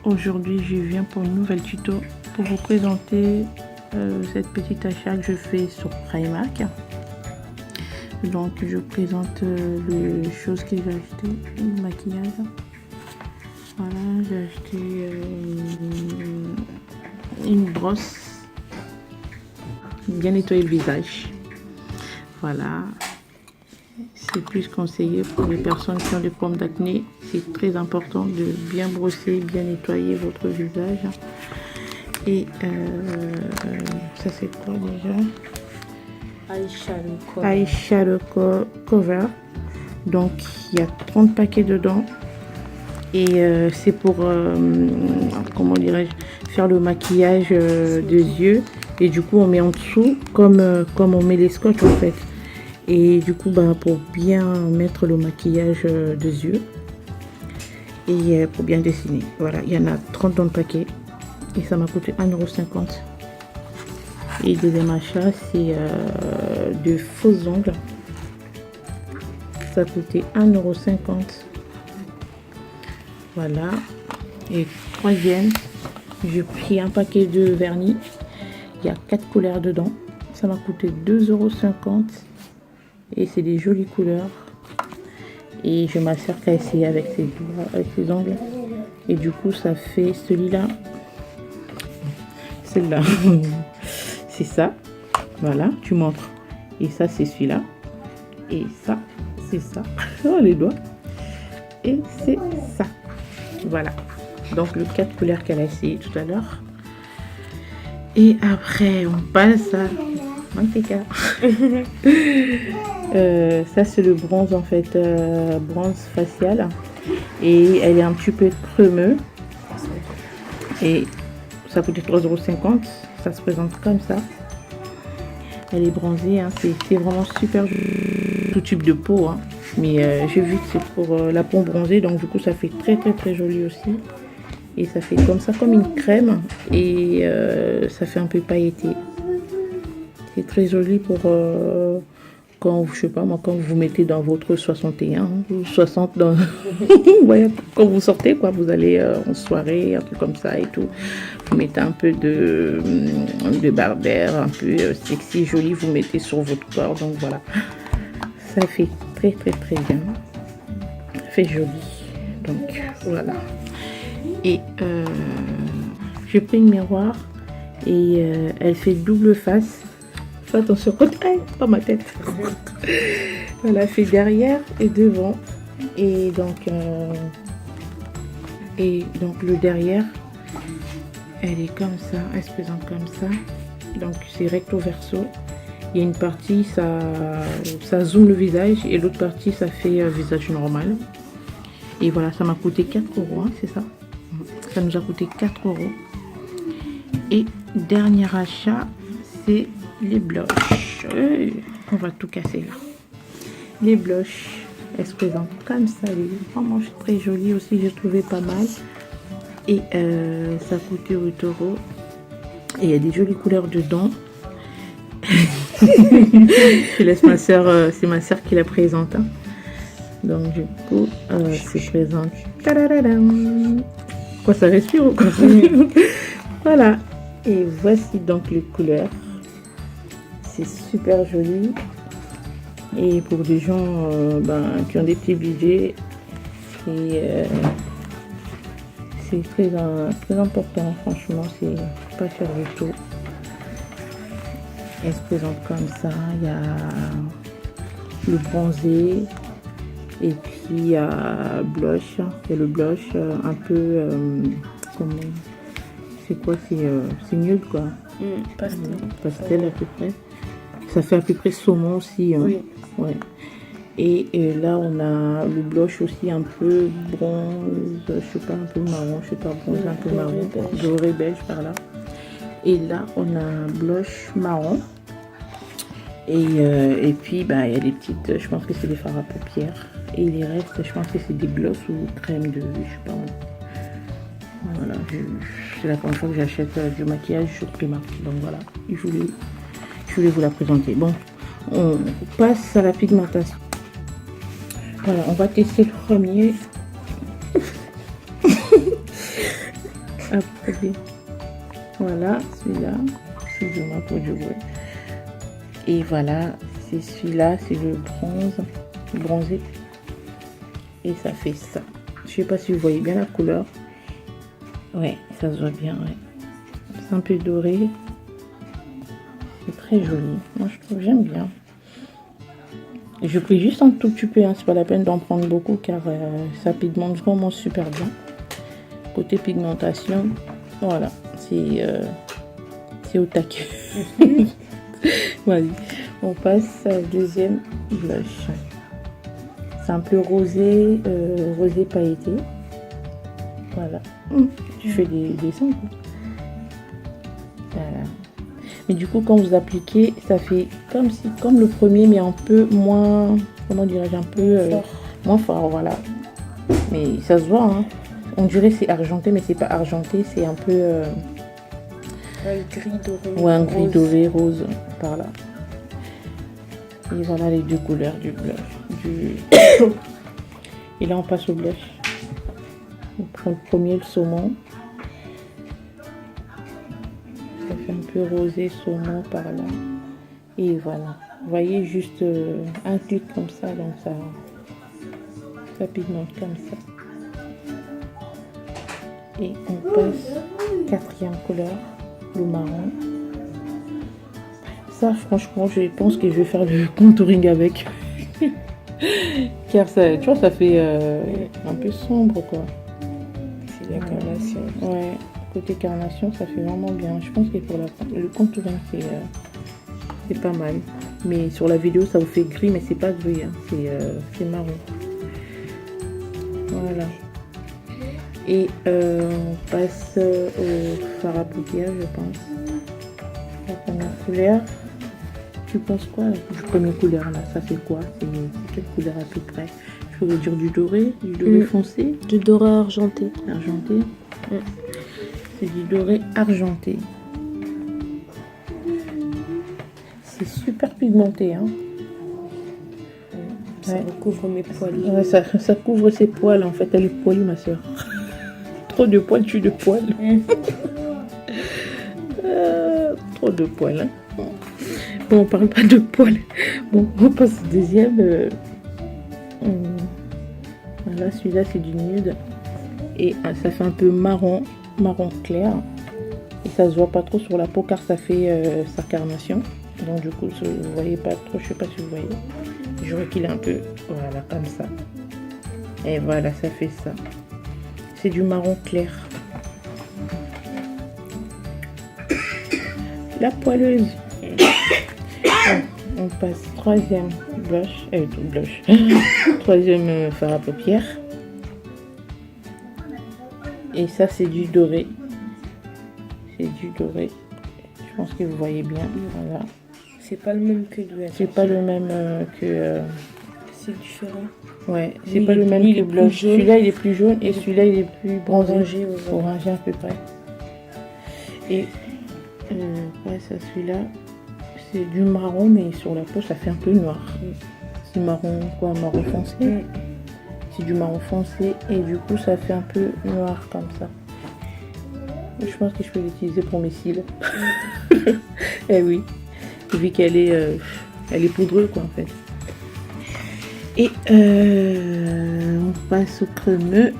Aujourd'hui je viens pour une nouvelle tuto pour vous présenter cette petite achat que je fais sur Primark. Donc je présente les choses que j'ai acheté, le maquillage. Voilà, j'ai acheté une brosse, bien nettoyer le visage. Voilà, c'est plus conseillé pour les personnes qui ont des problèmes d'acné. C'est très important de bien brosser, bien nettoyer votre visage. Et ça c'est quoi déjà? Eyeshadow cover. Donc il y a 30 paquets dedans. Et c'est pour, comment dirais-je, faire le maquillage des yeux. Et du coup on met en dessous comme on met les scotch en fait. Et du coup pour bien mettre le maquillage des yeux. Et pour bien dessiner. Voilà, il y en a 30 dans le paquet. Et ça m'a coûté 1,50 €. Et deuxième achat, c'est de faux ongles. Ça a coûté 1,50 €. Voilà. Et troisième, j'ai pris un paquet de vernis. Il y a 4 couleurs dedans. Ça m'a coûté 2,50 €. Et c'est des jolies couleurs. Et je m'assure qu'à essayer avec ses doigts, avec ses ongles. Et du coup, ça fait celui-là. Celle-là. C'est ça. Voilà, tu montres. Et ça, c'est celui-là. Et ça, c'est ça. Oh, les doigts. Et c'est ça. Voilà. Donc, les 4 couleurs qu'elle a essayé tout à l'heure. Et après, on passe à Manteca. Ça, c'est le bronze, en fait. Bronze facial. Et elle est un petit peu crémeux. Et ça coûtait 3,50 €. Ça se présente comme ça. Elle est bronzée, hein. C'est vraiment super, tout type de peau, hein. Mais j'ai vu que c'est pour la peau bronzée, donc du coup ça fait très joli aussi. Et ça fait comme ça, comme une crème. Et ça fait un peu pailleté. C'est très joli pour quand, je sais pas moi, quand vous mettez dans votre 61 ou 60 dans ouais, quand vous sortez quoi, vous allez en soirée, un truc comme ça et tout, vous mettez un peu de Berbère, un peu sexy, joli, vous mettez sur votre corps. Donc voilà, ça fait très bien, ça fait joli. Donc voilà. Et j'ai pris une miroir et elle fait double face. Fais attention, pas ma tête. Voilà, fait derrière et devant. Et donc le derrière, elle est comme ça, elle se présente comme ça. Donc c'est recto verso. Il y a une partie, ça zoome le visage, et l'autre partie, ça fait visage normal. Et voilà, ça m'a coûté 4 €, hein, c'est ça. Ça nous a coûté 4 €. Et dernier achat, c'est les blushs. On va tout casser là. Les blushs, elles se présentent comme ça. Elle est vraiment très jolie aussi, j'ai trouvé pas mal. Et ça a coûté 8 €. Et il y a des jolies couleurs dedans. Je laisse ma soeur, c'est ma soeur qui la présente, hein. Donc du coup, c'est présente. Tadadadam. Quoi, ça respire ou quoi? Voilà. Et voici donc les couleurs. C'est super joli. Et pour des gens qui ont des petits budgets, c'est très important. Franchement, c'est pas cher du tout. Elle se présente comme ça. Il y a le bronzé. Et puis il y a blush. Il y a le blush un peu comment, c'est quoi, c'est nude quoi. Pastel à peu près. Ça fait à peu près saumon aussi, hein. Oui. Ouais. Et là on a le blush aussi un peu bronze, je sais pas, un peu marron, je sais pas, bronze un peu marron, doré beige par là. Et là on a un blush marron. Et puis il y a des petites, je pense que c'est des fards à paupières. Et les restes, je pense que c'est des gloss ou crème de, je sais pas. Voilà, c'est la première fois que j'achète du maquillage sur Primark. Donc voilà, je voulais vous la présenter. Bon, on passe à la pigmentation. Voilà, on va tester le premier. Après, voilà, celui-là, excusez-moi pour du bruit. Et voilà, c'est celui-là, c'est le bronzé. Et ça fait ça. Je sais pas si vous voyez bien la couleur. Ouais, ça se voit bien, ouais. C'est un peu doré. C'est très joli. Moi, je trouve, j'aime bien. Je pris juste un tout petit peu, hein. C'est pas la peine d'en prendre beaucoup car ça pigmente vraiment super bien. Côté pigmentation, voilà, c'est au taquet. Vas-y, on passe à deuxième blush. C'est un peu rosé, rosé pailleté. Voilà, tu fais des dessins. Voilà. Mais du coup, quand vous appliquez, ça fait comme le premier, mais un peu moins, comment dirais-je, un peu moins fort, voilà. Mais ça se voit, hein. On dirait c'est argenté, mais c'est pas argenté, c'est un peu un gris doré. Ouais, un gris doré rose par là. Et voilà les deux couleurs du blush. Et là on passe au blush. On prend le premier, le saumon. Ça fait un peu rosé saumon par là. Et voilà. Vous voyez juste un clic comme ça, donc ça pigmente comme ça. Et on passe quatrième couleur, le marron. Ça, franchement, je pense que je vais faire le contouring avec. Car ça, tu vois, ça fait un peu sombre, quoi. C'est la carnation. Ouais, côté carnation, ça fait vraiment bien. Je pense que pour le contouring, c'est pas mal. Mais sur la vidéo, ça vous fait gris, mais c'est pas gris, hein. C'est marron. Voilà. Et on passe au fard à paupières, je pense. La première couleur. Tu penses quoi du premier couleur là? Ça fait quoi? C'est quelle couleur à peu près? Je veux dire du doré foncé? Du doré argenté. Argenté. C'est du doré argenté. C'est super pigmenté, hein. Ça recouvre mes poils. Ouais, ça couvre ses poils en fait. Elle est poilue, ma soeur. Trop de poils, tue de poils. Trop de poils, hein. Bon, on parle pas de poils. Bon, on passe au deuxième. Voilà, celui-là c'est du nude. Et ça fait un peu marron clair. Et ça se voit pas trop sur la peau car ça fait sa carnation. Donc du coup, vous voyez pas trop, je sais pas si vous voyez. Je vois qu'il est un peu, voilà, comme ça. Et voilà, ça fait ça. C'est du marron clair. La poileuse. On passe troisième blush. Troisième fard à paupières. Et ça, c'est du doré. C'est du doré. Je pense que vous voyez bien. Voilà. C'est pas le même que le C'est pas le même que... C'est différent. Ouais, c'est pas le même que le blush. Celui-là, il est plus jaune et celui-là, il est plus bronzé. Orangé à peu près. Et ça, celui-là, c'est du marron, mais sur la peau, ça fait un peu noir. C'est marron, quoi, marron foncé. C'est du marron foncé et du coup, ça fait un peu noir comme ça. Je pense que je peux l'utiliser pour mes cils. Eh oui, vu qu'elle est poudreuse, quoi, en fait. Et on passe au crémeux.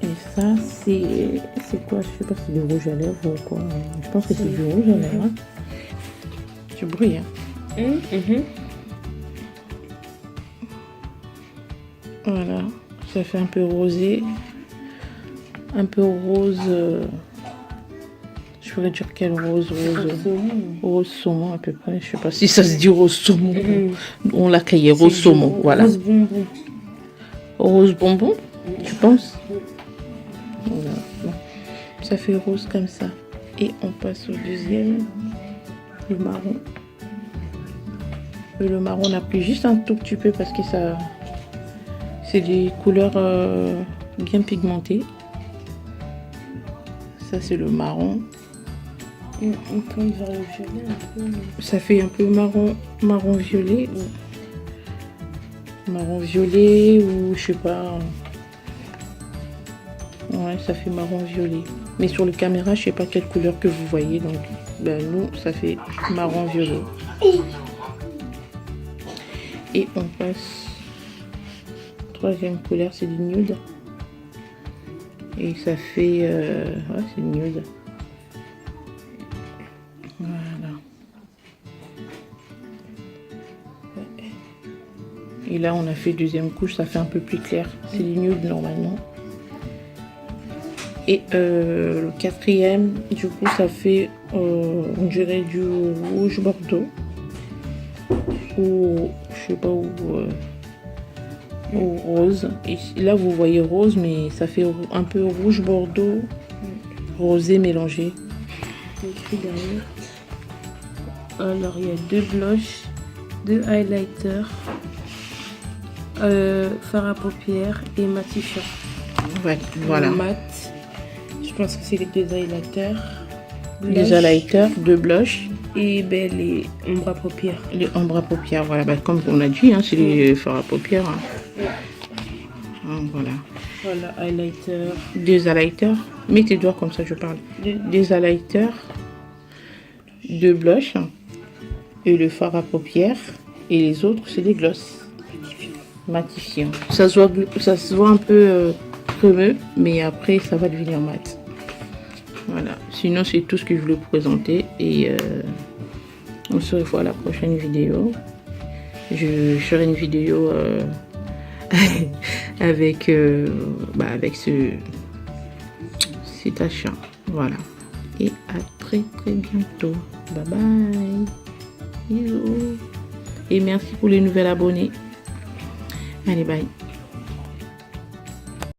Et ça, c'est quoi? Je sais pas si c'est du rouge à lèvres ou quoi. Je pense que c'est du rouge à lèvres. Hein. Du bruit, hein. Voilà, ça fait un peu rosé. Un peu rose. Je pourrais dire quel rose? Rose saumon à peu près. Je sais pas si ça se dit rose saumon. On l'a caillé rose saumon. Voilà. Rose bonbon. Rose bonbon, tu penses? Voilà. Bon. Ça fait rose comme ça. Et on passe au deuxième. Le marron. Et le marron, on appuie juste un tout petit peu parce que ça... C'est des couleurs bien pigmentées. Ça, c'est le marron. On tourne vers le violet un peu. Ça fait un peu marron violet. Marron violet ou je sais pas. Ouais, Ouais, ça fait marron violet. Mais sur le caméra, je sais pas quelle couleur que vous voyez. Donc, ben, nous, ça fait marron violet. Et on passe. Troisième couleur, c'est du nude. Et ça fait... ouais, c'est nude. Voilà. Et là, on a fait deuxième couche, ça fait un peu plus clair. C'est du nude normalement. Et le quatrième, du coup, ça fait, on dirait du rouge bordeaux. Ou, je sais pas où, ou rose. Et là, vous voyez rose, mais ça fait un peu rouge bordeaux, rosé mélangé. Écrit derrière. Alors, il y a 2 blushs, 2 highlighters, fard à paupières et matifiant. Ouais, voilà. Mat. Je pense que c'est les 2 highlighters. Les highlighters, 2 blushs. Et ben, les ombres à paupières. Les ombres à paupières, voilà. Ben, comme on a dit, hein, c'est les fards à paupières. Hein. Voilà. Voilà, highlighter. 2 highlighters. Mets tes doigts comme ça, je parle. 2 highlighters. 2 blushs. Et le fard à paupières. Et les autres, c'est des glosses. Matifiant. Ça se voit un peu crémeux, mais après, ça va devenir mat. Voilà. Sinon, c'est tout ce que je voulais vous présenter. Et on se revoit à la prochaine vidéo. Je ferai une vidéo avec, avec cet achat. Voilà. Et à très bientôt. Bye bye. Bisous. Et merci pour les nouvelles abonnés. Allez, bye.